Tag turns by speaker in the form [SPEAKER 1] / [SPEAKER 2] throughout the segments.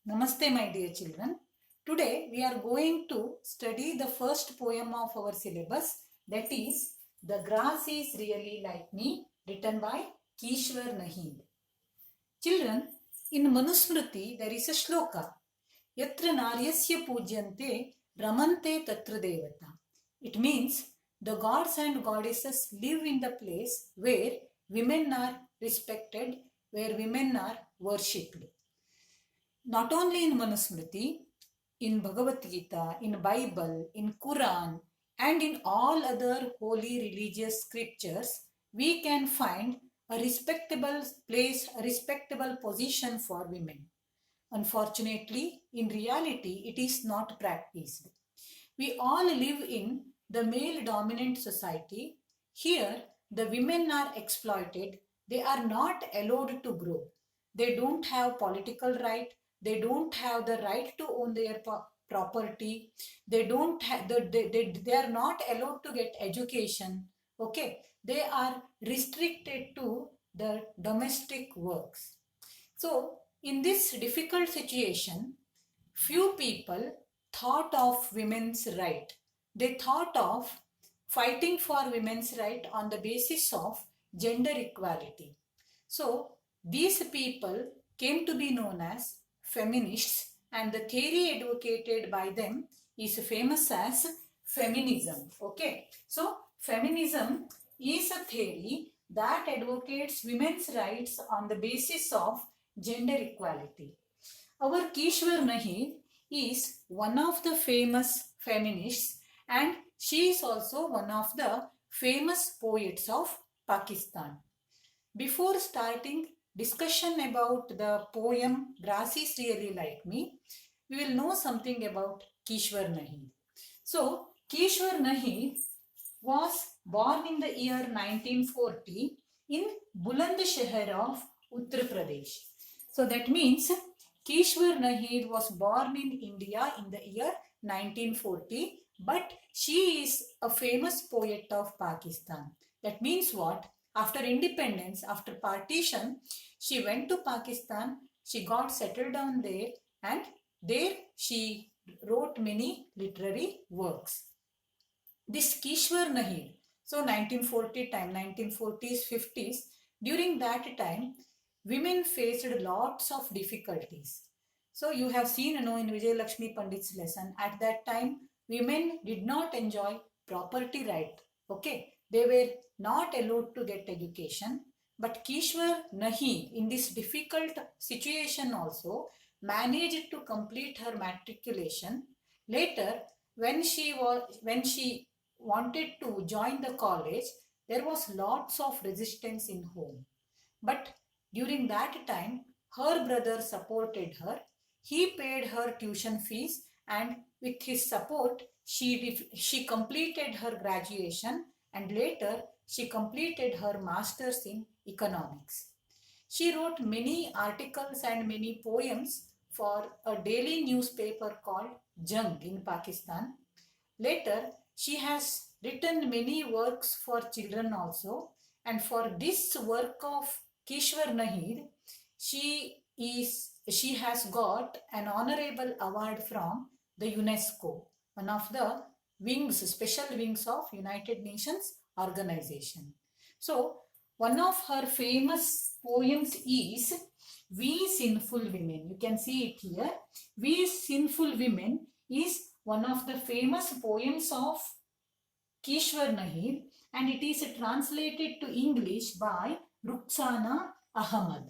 [SPEAKER 1] Namaste, my dear children. Today we are going to study the first poem of our syllabus, that is The Grass is Really Like Me, written by Kishwar Nahid. Children, in Manusmriti there is a shloka, Yatra Naryasya Pujyante Ramante Tatra Devata. It means the gods and goddesses live in the place where women are respected, where women are worshipped. Not only in Manusmriti, in Bhagavad Gita, in Bible, in Quran, and in all other holy religious scriptures, we can find a respectable place, a respectable position for women. Unfortunately, in reality, it is not practiced. We all live in the male dominant society. Here, the women are exploited. They are not allowed to grow. They don't have political right. They don't have the right to own their property. They don't have they are not allowed to get education. Okay, they are restricted to the domestic works. So in this difficult situation, few people thought of women's right. They thought of fighting for women's right on the basis of gender equality. So these people came to be known as feminists, and the theory advocated by them is famous as feminism. Okay, so feminism is a theory that advocates women's rights on the basis of gender equality. Our Kishwar Nahi is one of the famous feminists, and she is also one of the famous poets of Pakistan. Before starting discussion about the poem Grass is Really Like Me, we will know something about Kishwar Nahi. So, Kishwar Nahi was born in the year 1940 in Bulandshahr of Uttar Pradesh. So that means Kishwar Nahid was born in India in the year 1940, but she is a famous poet of Pakistan. That means what? After independence, after partition, she went to Pakistan, she got settled down there, and there she wrote many literary works. This Kishwar Nahir, so 1940 time, 1940s, 50s, during that time, women faced lots of difficulties. So you have seen, in Vijay Lakshmi Pandit's lesson, at that time, women did not enjoy property right. Okay, they were not allowed to get education. But Kishwar Nahi, in this difficult situation also, managed to complete her matriculation. Later, when she wanted to join the college, there was lots of resistance in home. But during that time, her brother supported her. He paid her tuition fees, and with his support, she completed her graduation, and later she completed her master's in economics. She wrote many articles and many poems for a daily newspaper called Jung in Pakistan. Later, she has written many works for children also, and for this work of Kishwar Nahir, she has got an honorable award from the UNESCO, one of the special wings of United Nations organization. So, one of her famous poems is We Sinful Women. You can see it here. We Sinful Women is one of the famous poems of Kishwar Nahir, and it is translated to English by Rukhsana Ahmad.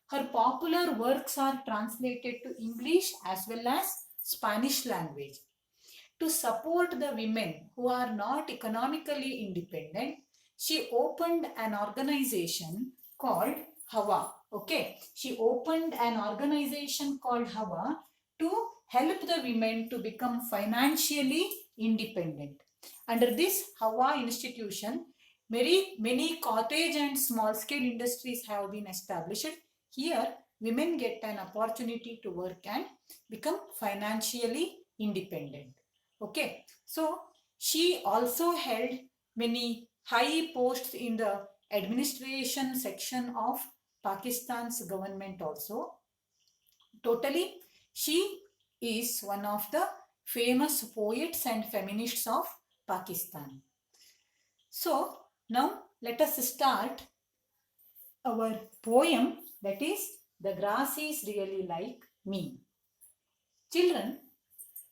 [SPEAKER 1] Her popular works are translated to English as well as Spanish language. To support the women who are not economically independent, she opened an organization called Hawa. Okay, she opened an organization called Hawa to help the women to become financially independent. Under this Hawa institution, many cottage and small scale industries have been established. Here, women get an opportunity to work and become financially independent. Okay, so she also held many high posts in the administration section of Pakistan's government also. Totally, She is one of the famous poets and feminists of Pakistan. So now let us start our poem, that is The Grass is Really Like Me. Children,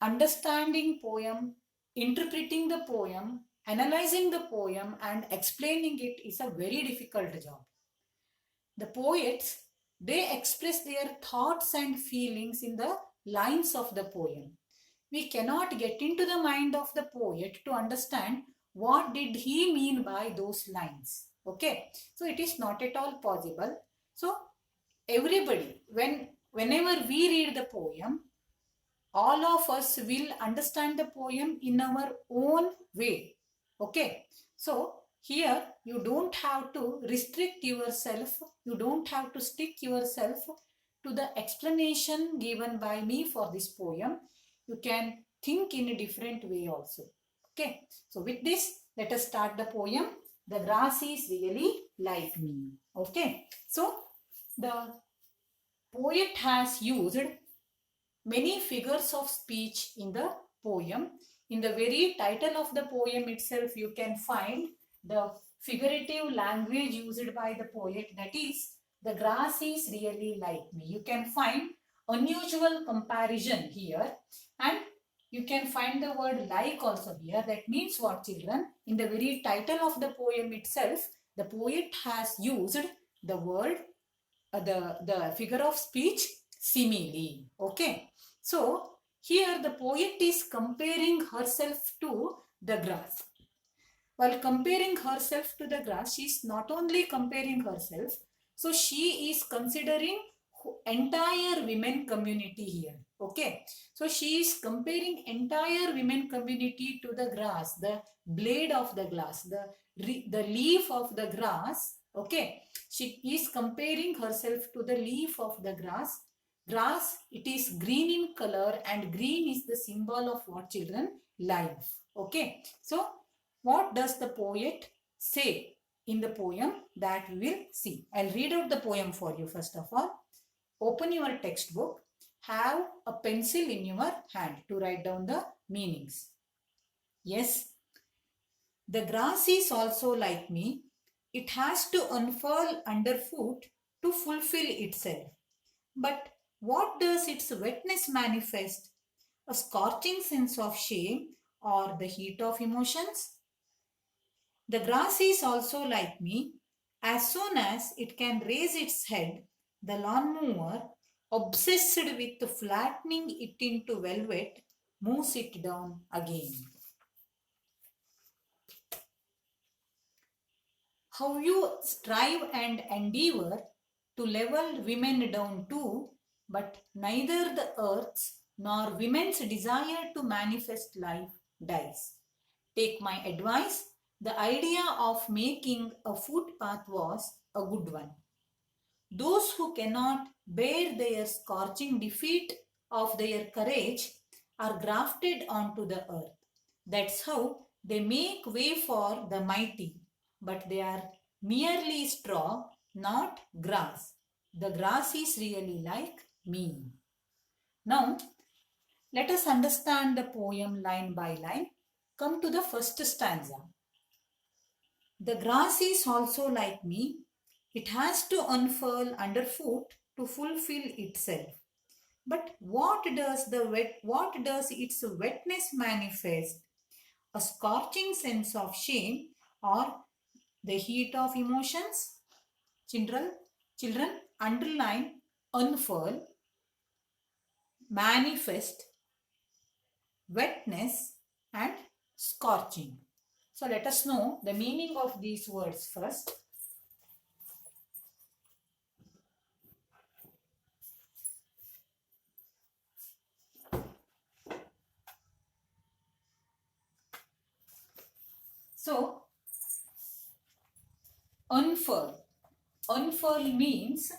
[SPEAKER 1] understanding poem, interpreting the poem, analyzing the poem and explaining it is a very difficult job. The poets, they express their thoughts and feelings in the lines of the poem. We cannot get into the mind of the poet to understand what did he mean by those lines. Okay, so it is not at all possible. So everybody, whenever we read the poem, all of us will understand the poem in our own way. Okay, so here you don't have to restrict yourself, you don't have to stick yourself to the explanation given by me for this poem. You can think in a different way also. Okay, so with this, let us start the poem. The Grass is Really Like Me. Okay, so the poet has used many figures of speech in the poem. In the very title of the poem itself, you can find the figurative language used by the poet, that is, the grass is really like me. You can find unusual comparison here, and you can find the word like also here. That means what, children? In the very title of the poem itself, the poet has used the word, the figure of speech simile. Okay, so here the poet is comparing herself to the grass. While comparing herself to the grass, she is not only comparing herself, so she is considering entire women community here. Okay, so she is comparing entire women community to the grass, the blade of the grass, the leaf of the grass. Okay, she is comparing herself to the leaf of the grass. Grass, it is green in color, and green is the symbol of what, children? Life. Okay, so what does the poet say in the poem? That we will see. I'll read out the poem for you first of all. Open your textbook. Have a pencil in your hand to write down the meanings. Yes, the grass is also like me. It has to unfurl underfoot to fulfill itself. But what does its wetness manifest? A scorching sense of shame or the heat of emotions? The grass is also like me. As soon as it can raise its head, the lawnmower, obsessed with flattening it into velvet, moves it down again. How you strive and endeavor to level women down too, but neither the earth's nor women's desire to manifest life dies. Take my advice. The idea of making a footpath was a good one. Those who cannot bear their scorching defeat of their courage are grafted onto the earth. That's how they make way for the mighty, but they are merely straw, not grass. The grass is really like me. Now, let us understand the poem line by line. Come to the first stanza. The grass is also like me. It has to unfurl underfoot to fulfill itself. But what does its wetness manifest? A scorching sense of shame or the heat of emotions? Children, underline unfurl, manifest, wetness and scorching. So let us know the meaning of these words first. So, unfurl. Unfurl means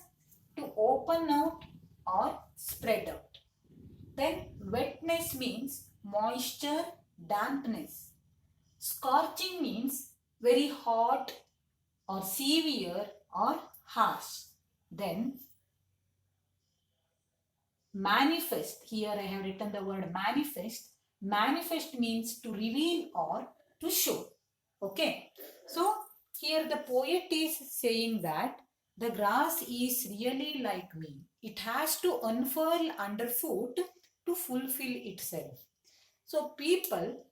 [SPEAKER 1] to open out or spread out. Then wetness means moisture, dampness. Scorching means very hot or severe or harsh. Then manifest. Here I have written the word manifest. Manifest means to reveal or to show. Okay. So here the poet is saying that the grass is really like me. It has to unfurl underfoot to fulfill itself. So people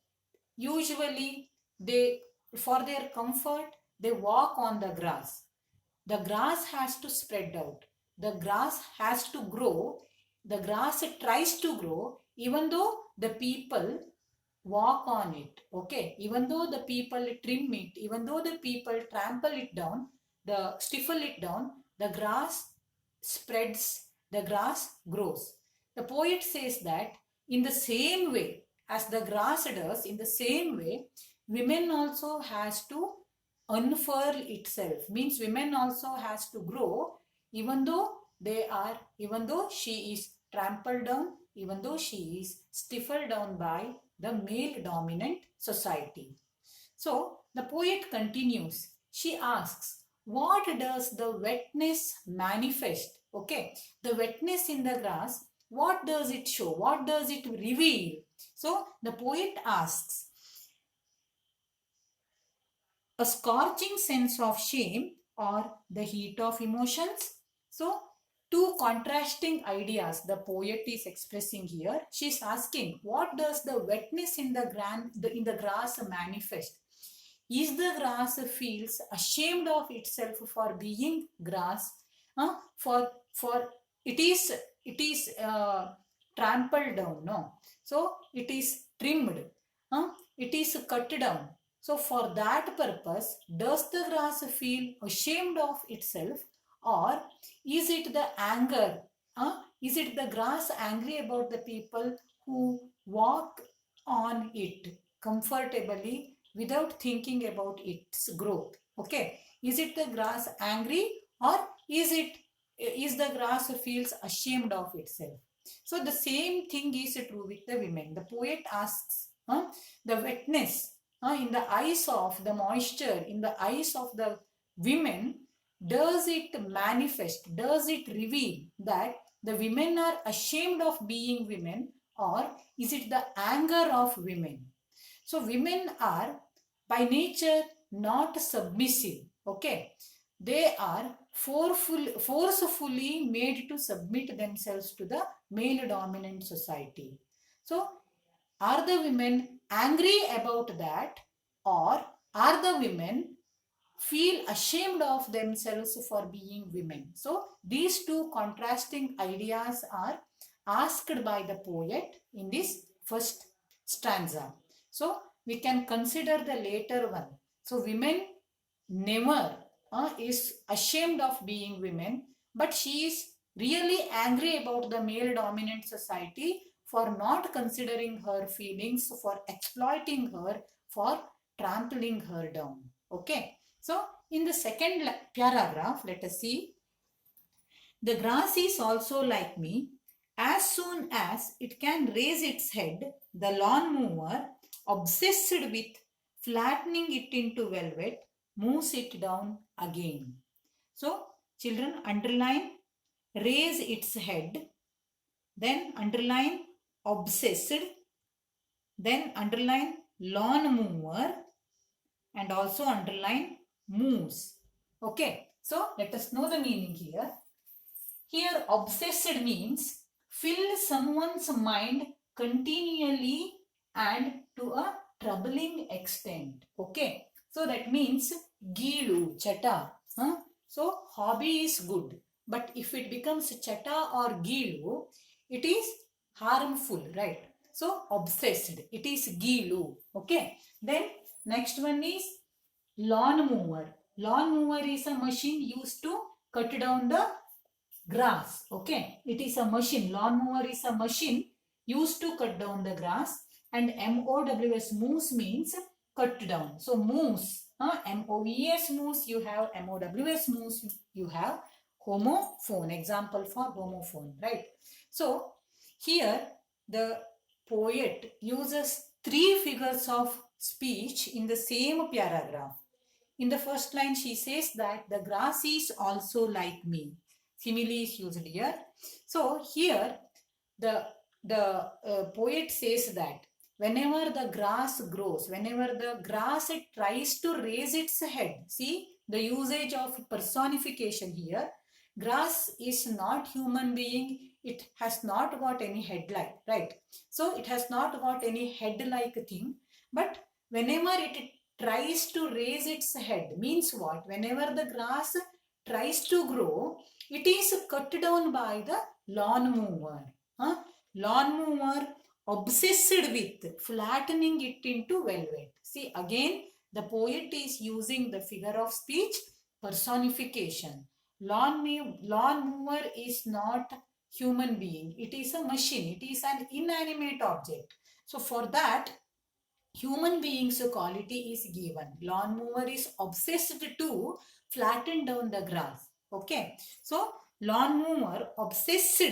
[SPEAKER 1] usually, they, for their comfort, they walk on the grass. The grass has to spread out. The grass has to grow. The grass tries to grow even though the people walk on it. Okay, even though the people trim it, even though the people trample it down, the stifle it down, the grass spreads, the grass grows. The poet says that in the same way as the grass does, in the same way, women also has to unfurl itself. Means women also has to grow even though they are, even though she is trampled down, even though she is stifled down by the male dominant society. So the poet continues. She asks, what does the wetness manifest? Okay, the wetness in the grass, what does it show? What does it reveal? So the poet asks, a scorching sense of shame or the heat of emotions? So two contrasting ideas the poet is expressing here. She's asking, what does the wetness in the grass manifest? Is the grass feels ashamed of itself for being grass? For it is trampled down, no? So it is trimmed. It is cut down. So for that purpose, does the grass feel ashamed of itself, or is it the anger? Is it the grass angry about the people who walk on it comfortably without thinking about its growth? Okay, is it the grass angry, or is the grass feels ashamed of itself? So the same thing is true with the women. The poet asks, the wetness in the eyes of the moisture, in the eyes of the women, does it manifest, does it reveal that the women are ashamed of being women, or is it the anger of women? So women are by nature not submissive. Okay, they are forcefully made to submit themselves to the male dominant society. So are the women angry about that, or are the women feel ashamed of themselves for being women? So these two contrasting ideas are asked by the poet in this first stanza. So we can consider the later one. So women never is ashamed of being women, but she is really angry about the male dominant society for not considering her feelings, for exploiting her, for trampling her down. Okay. So in the second paragraph, let us see. The grass is also like me. As soon as it can raise its head, the lawnmower, obsessed with flattening it into velvet, moves it down again. So, children, underline raise its head, then underline obsessed, then underline lawnmower, and also underline moves. Okay, so let us know the meaning here. Here, obsessed means fill someone's mind continually and to a troubling extent. Okay, so that means gilu, chata. So, hobby is good, but if it becomes chata or gilu, it is harmful, right? So, obsessed, it is gilu. Okay, then next one is lawn mower. Lawn mower is a machine used to cut down the grass. Okay, it is a machine. Lawn mower is a machine used to cut down the grass, and MOWS, moose means cut down. So moose, MOVS moose, you have MOWS moose, you have homophone. Example for homophone, right? So here the poet uses three figures of speech in the same paragraph. In the first line, she says that the grass is also like me. Simile is used here. So here, the poet says that whenever the grass grows, whenever the grass tries to raise its head, see the usage of personification here. Grass is not human being. It has not got any head like, right? So it has not got any head like thing. But whenever it tries to raise its head, means what? Whenever the grass tries to grow, it is cut down by the lawn mower. Huh? Lawn mower obsessed with flattening it into velvet. See, again, the poet is using the figure of speech personification. Lawn mower is not human being. It is a machine. It is an inanimate object. So for that, human being's quality is given. Lawn mower is obsessed to flatten down the grass. Okay. So lawn mower obsessed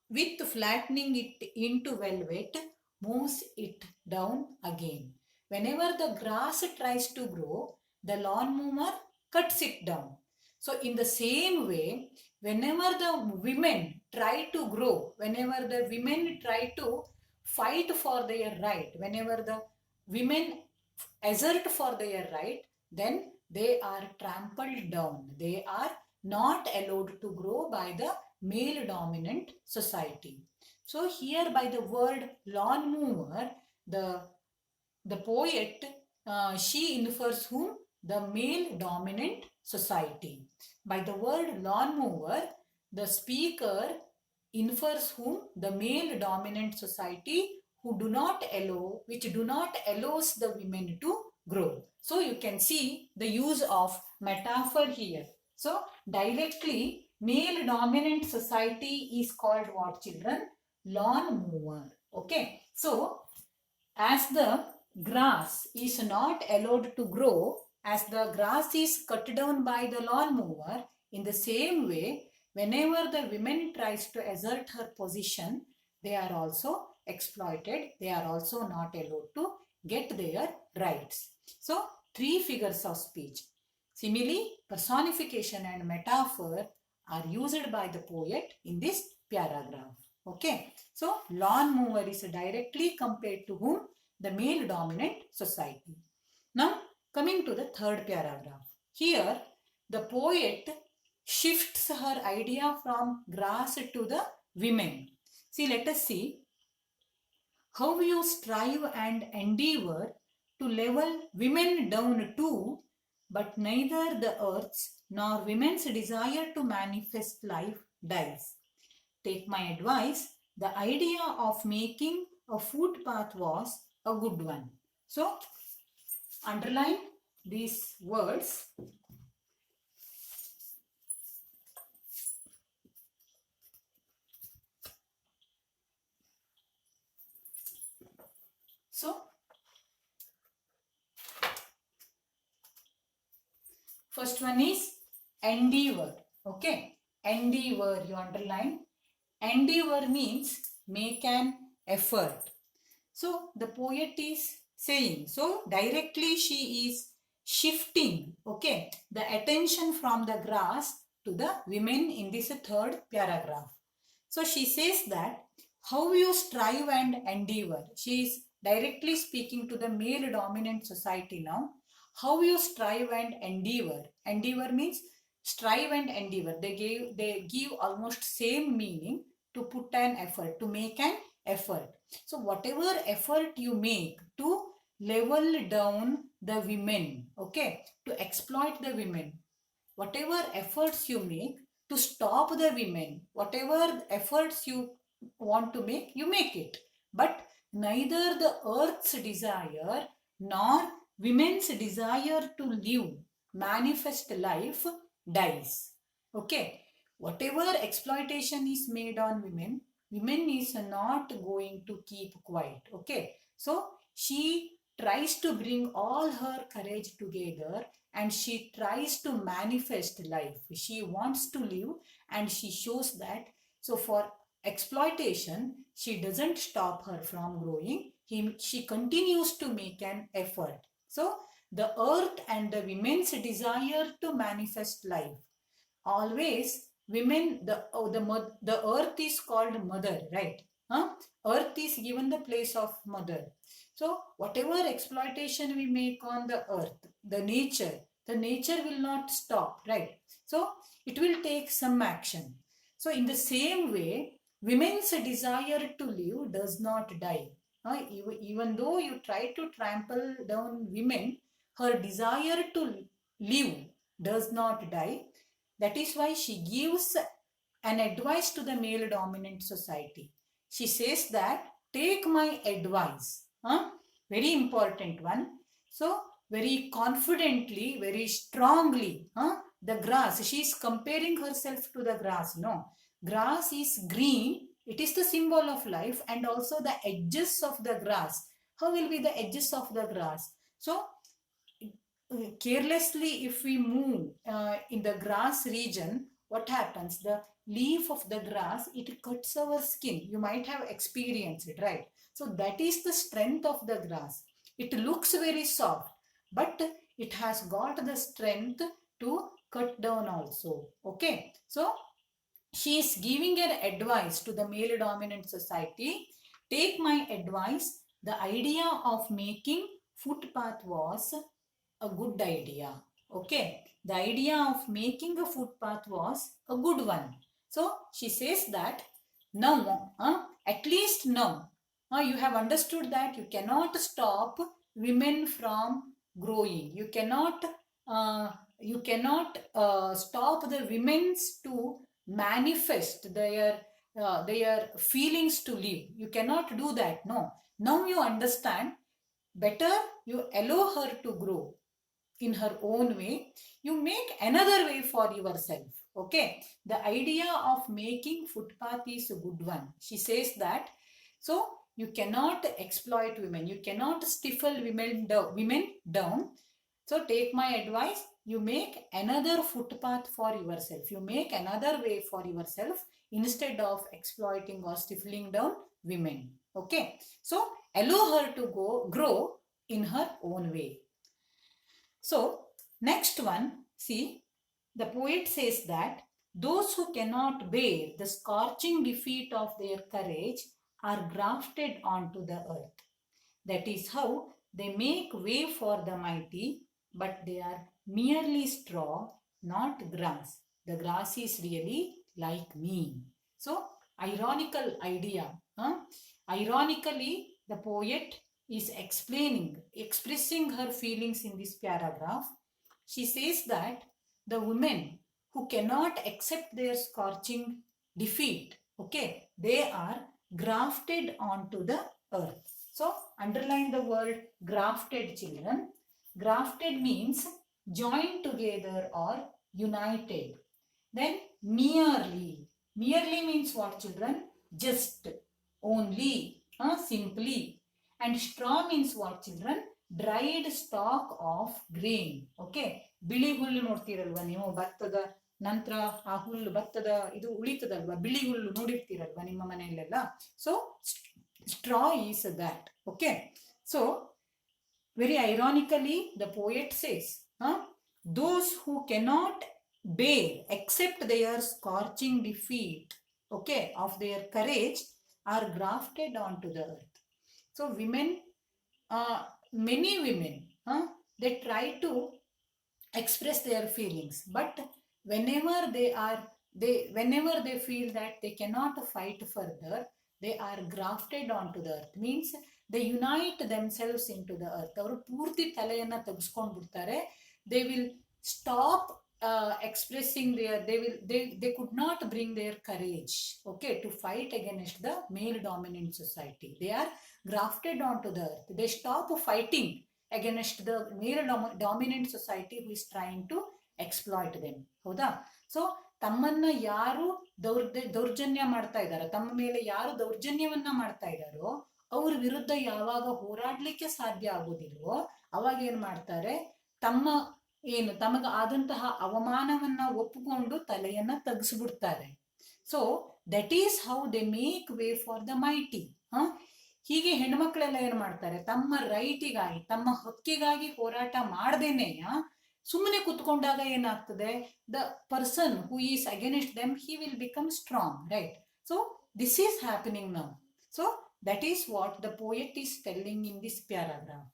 [SPEAKER 1] with flattening it into velvet moves it down again. Whenever the grass tries to grow, the lawn mower cuts it down. So in the same way, whenever the women try to grow, whenever the women try to fight for their right, whenever the women assert for their right, then they are trampled down. They are not allowed to grow by the male dominant society. So here by the word lawn mower, the poet, she infers whom? The male dominant society. By the word lawn mower, the speaker infers whom? The male dominant society which do not allows the women to grow. So you can see the use of metaphor here. So directly, male dominant society is called what, children? Lawn mower. Okay. So as the grass is not allowed to grow, as the grass is cut down by the lawn mower, in the same way, whenever the women tries to assert her position, they are also exploited. They are also not allowed to get their rights. So, three figures of speech, simile, personification and metaphor are used by the poet in this paragraph. Okay. So, lawn mower is directly compared to whom? The male dominant society. Now, coming to the third paragraph. Here, the poet shifts her idea from grass to the women. See, let us see how you strive and endeavor to level women down too, but neither the earth's nor women's desire to manifest life dies. Take my advice, the idea of making a footpath was a good one. So, underline these words. So, first one is endeavor. Okay, endeavor, you underline. Endeavor means make an effort. So the poet is saying, so directly she is shifting, okay, the attention from the grass to the women in this third paragraph. So she says that how you strive and endeavor. She is directly speaking to the male dominant society now. How you strive and endeavor. Endeavor means strive and endeavor. They give almost same meaning, to put an effort, to make an effort. So whatever effort you make to level down the women, okay, to exploit the women, whatever efforts you make to stop the women, whatever efforts you want to make, you make it. But neither the earth's desire nor women's desire to live manifest life dies. Okay. Whatever exploitation is made on women, women is not going to keep quiet. Okay. So she tries to bring all her courage together and she tries to manifest life. She wants to live and she shows that. So for exploitation, she doesn't stop her from growing. She continues to make an effort. So the earth and the women's desire to manifest life. Always women, the earth is called mother, right? Earth is given the place of mother. So whatever exploitation we make on the earth, the nature will not stop, right? So it will take some action. So in the same way, women's desire to live does not die. Even though you try to trample down women, her desire to live does not die. That is why she gives an advice to the male dominant society. She says that take my advice. Very important one. So very confidently, very strongly, the grass. She is comparing herself to the grass. No, grass is green. It is the symbol of life, and also the edges of the grass. How will be the edges of the grass? So carelessly, if we move in the grass region, what happens? The leaf of the grass, it cuts our skin. You might have experienced it, right? So that is the strength of the grass. It looks very soft, but it has got the strength to cut down also. Okay, so she is giving an advice to the male dominant society. Take my advice. The idea of making footpath was a good idea. Okay, the idea of making a footpath was a good one. So she says that now, at least now, you have understood that you cannot stop women from growing. You cannot stop the women's to manifest their feelings to live. You cannot do that. No. Now you understand. Better you allow her to grow in her own way. You make another way for yourself. Okay, the idea of making footpath is a good one. She says that. So you cannot exploit women, you cannot stifle women down. So take my advice, you make another footpath for yourself, you make another way for yourself instead of exploiting or stifling down women. Okay, so allow her to grow in her own way. So, next one, see, the poet says that those who cannot bear the scorching defeat of their courage are grafted onto the earth. That is how they make way for the mighty, but they are merely straw, not grass. The grass is really like me. So, ironical idea. Ironically, the poet is expressing her feelings in this paragraph. She says that the women who cannot accept their scorching defeat, okay, they are grafted onto the earth. So, underline the word grafted, children. Grafted means joined together or united. Then merely. Merely means what, children? Just, only, simply. And straw means what, children? Dried stalk of grain. Okay, ಬಿಳಿ ಹುಲ್ಲು ನೋಡ್ತೀರಲ್ವಾ ನೀವು, ಭತ್ತದ ನಂತರ ಆ ಹುಲ್ಲು, ಭತ್ತದ ಇದು ಉಳಿತದಲ್ವಾ, ಬಿಳಿ ಹುಲ್ಲು ನೋಡಿರ್ತೀರಲ್ವಾ ನಿಮ್ಮ ಮನೆಯಲ್ಲೆಲ್ಲ. So straw is that. Okay, so very ironically the poet says, those who cannot bear except their scorching defeat, okay, of their courage are grafted onto the earth. So women, many women, they try to express their feelings, but whenever they feel that they cannot fight further, they are grafted onto the earth. Means they unite themselves into the earth. ಅವರು ಪೂರ್ತಿ ತಲೆಯನ್ನ ತೆಗೆಸ್ಕೊಂಡು ಬಿಡ್ತಾರೆ. They will stop expressing they could not bring their courage, okay, to fight against the male dominant society. They are grafted onto the earth. They stop fighting against the male dominant society who is trying to exploit them. ಹೌದಾ? So ತಮ್ಮನ್ನ ಯಾರು ದೌರ್ಜನ್ಯ ಮಾಡ್ತಾ ಇದ್ದಾರೋ, ತಮ್ಮ ಮೇಲೆ ಯಾರು ದೌರ್ಜನ್ಯವನ್ನ ಮಾಡ್ತಾ ಇದ್ದಾರೋ ಅವ್ರ ವಿರುದ್ಧ ಯಾವಾಗ ಹೋರಾಡ್ಲಿಕ್ಕೆ ಸಾಧ್ಯ ಆಗೋದಿಲ್ವೋ ಅವಾಗ ಏನ್ ಮಾಡ್ತಾರೆ, ತಮಗ ಆದಂತಹ ಅವಮಾನವನ್ನ ಒಪ್ಪಿಕೊಂಡು ತಲೆಯನ್ನ ತಗ್ಸ್ಬಿಡ್ತಾರೆ. So that is how they make way for the mighty. ಹೀಗೆ ಹೆಣ್ಮಕ್ಳೆಲ್ಲ ಏನ್ ಮಾಡ್ತಾರೆ, ತಮ್ಮ ರೈಟಿಗಾಗಿ, ತಮ್ಮ ಹಕ್ಕಿಗಾಗಿ ಹೋರಾಟ ಮಾಡ್ದೇನೆ ಸುಮ್ಮನೆ ಕುತ್ಕೊಂಡಾಗ ಏನಾಗ್ತದೆ, the person who is against them, he will become strong, right? So this is happening now. So that is what the poet is telling in this paragraph.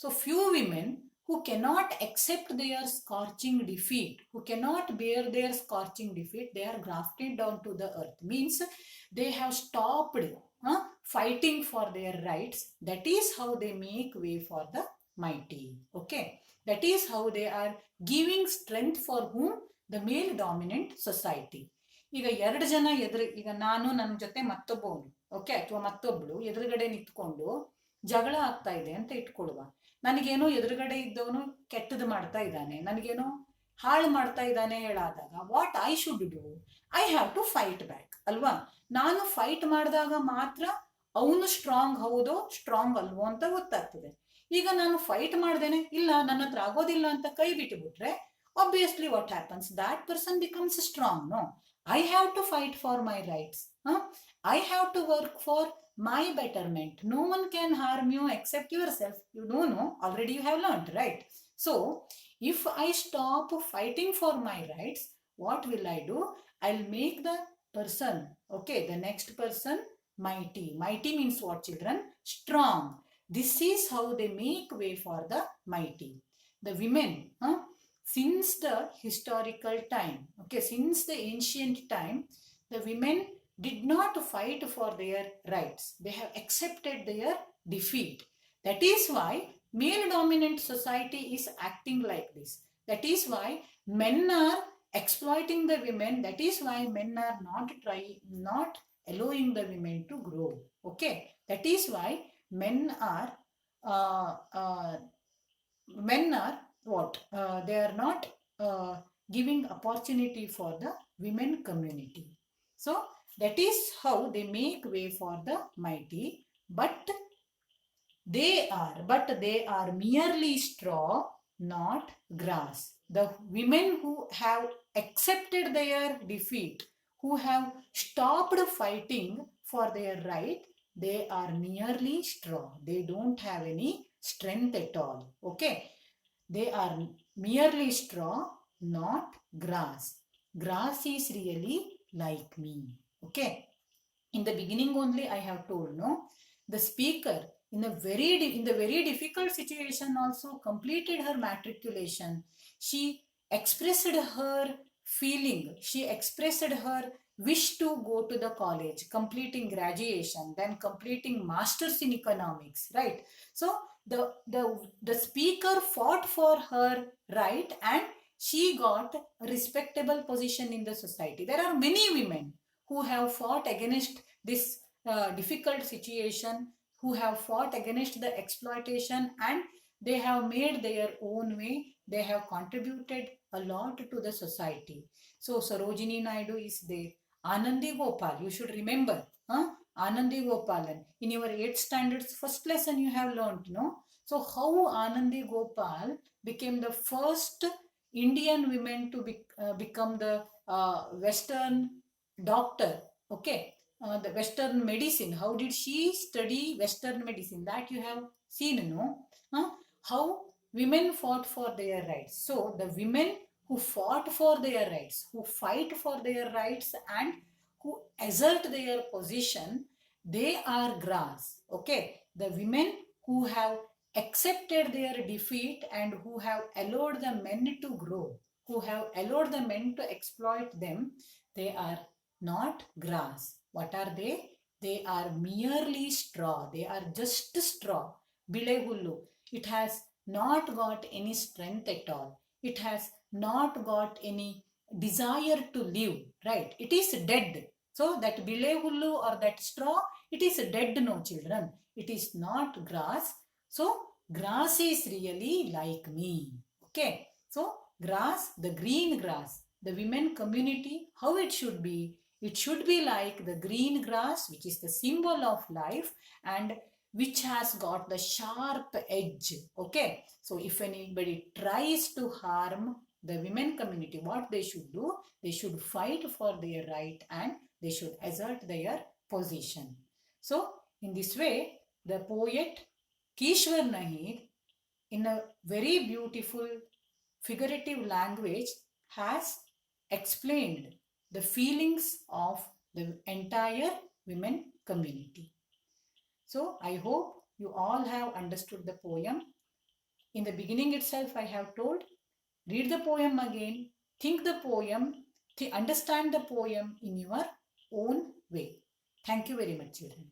[SPEAKER 1] So few women who cannot accept their scorching defeat, who cannot bear their scorching defeat, they are grafted down to the earth. Means they have stopped fighting for their rights. That is how they make way for the mighty. Okay. That is how they are giving strength for whom? The male dominant society. ಈಗ ಎರಡು ಜನ ಈಗ ನಾನು ನನ್ನ ಜೊತೆ ಮತ್ತೊಬ್ಬವನು okay ಅಥವಾ ಮತ್ತೊಬ್ಳು ಎದುರುಗಡೆ ನಿಂತ್ಕೊಂಡು ಜಗಳ ಆಗ್ತಾ ಇದೆ ಅಂತ ಇಟ್ಕೊಳ್ಳುವ. ನನಗೇನೋ ಎದುರುಗಡೆ ಇದ್ದವನು ಕೆಟ್ಟದ್ದು ಮಾಡ್ತಾ ಇದ್ದಾನೆ, ನನಗೇನೋ ಹಾಳು ಮಾಡ್ತಾ ಇದ್ದಾನೆ ಹೇಳಾದಾಗ what I should do? I have to fight back ಅಲ್ವಾ? ನಾನು ಫೈಟ್ ಮಾಡಿದಾಗ ಮಾತ್ರ ಅವನು ಸ್ಟ್ರಾಂಗ್ ಹೌದೋ ಸ್ಟ್ರಾಂಗ್ ಅಲ್ವೋ ಅಂತ ಗೊತ್ತಾಗ್ತದೆ. ಈಗ ನಾನು ಫೈಟ್ ಮಾಡ್ದೇನೆ ಇಲ್ಲ ನನ್ನ ಹತ್ರ ಆಗೋದಿಲ್ಲ ಅಂತ ಕೈ ಬಿಟ್ಟುಬಿಟ್ರೆ obviously what happens? That person becomes strong. No, I have to fight for my rights. I have to work for my betterment. No one can harm you except yourself. You don't know, already you have learned, right? So if I stop fighting for my rights, what will I do? I'll make the person, okay, the next person mighty. Mighty means what, children? Strong. This is how they make way for the mighty. The women, since the historical time, okay, since the ancient time, the women did not fight for their rights. They have accepted their defeat. That is why male dominant society is acting like this. That is why men are exploiting the women. That is why men are not allowing the women to grow. Okay, that is why men are what? They are not giving opportunity for the women community. So that is how they make way for the mighty. But they are merely straw, not grass. The women who have accepted their defeat, who have stopped fighting for their right, they are merely straw. They don't have any strength at all. Okay, they are merely straw, not grass. Grass is really like me. Okay, in the beginning only I have told, no, the speaker in the very difficult situation also completed her matriculation. She expressed her feeling, she expressed her wish to go to the college, completing graduation, then completing masters in economics, right? So the speaker fought for her right and she got a respectable position in the society. There are many women who have fought against this difficult situation, who have fought against the exploitation, and they have made their own way. They have contributed a lot to the society. So Sarojini Naidu is there. Anandi Gopal, you should remember. Anandi Gopalan. In your 8th standards first lesson you have learned, no? So how Anandi Gopal became the first Indian women to become the Western doctor. Okay, the Western medicine. How did she study Western medicine? That you have seen, no? How women fought for their rights. So the women who fought for their rights, who fight for their rights, and who assert their position, they are grass. Okay, the women who have accepted their defeat and who have allowed the men to grow, who have allowed the men to exploit them, they are not grass. What are they? They are merely straw. They are just straw. Bile hullu. It has not got any strength at all. It has not got any desire to live, right? It is dead. So that bile hullu or that straw, it is dead, no children. It is not grass. So grass is really like me. Okay, so grass, the green grass, the women community, how it should be? It should be like the green grass, which is the symbol of life and which has got the sharp edge. Okay, so if anybody tries to harm the women community, what they should do? They should fight for their right and they should assert their position. So in this way, the poet Kishwar Nahir, in a very beautiful figurative language, has explained the feelings of the entire women community. So I hope you all have understood the poem. In the beginning itself, I have told, read the poem again, think the poem, understand the poem in your own way. Thank you very much, children.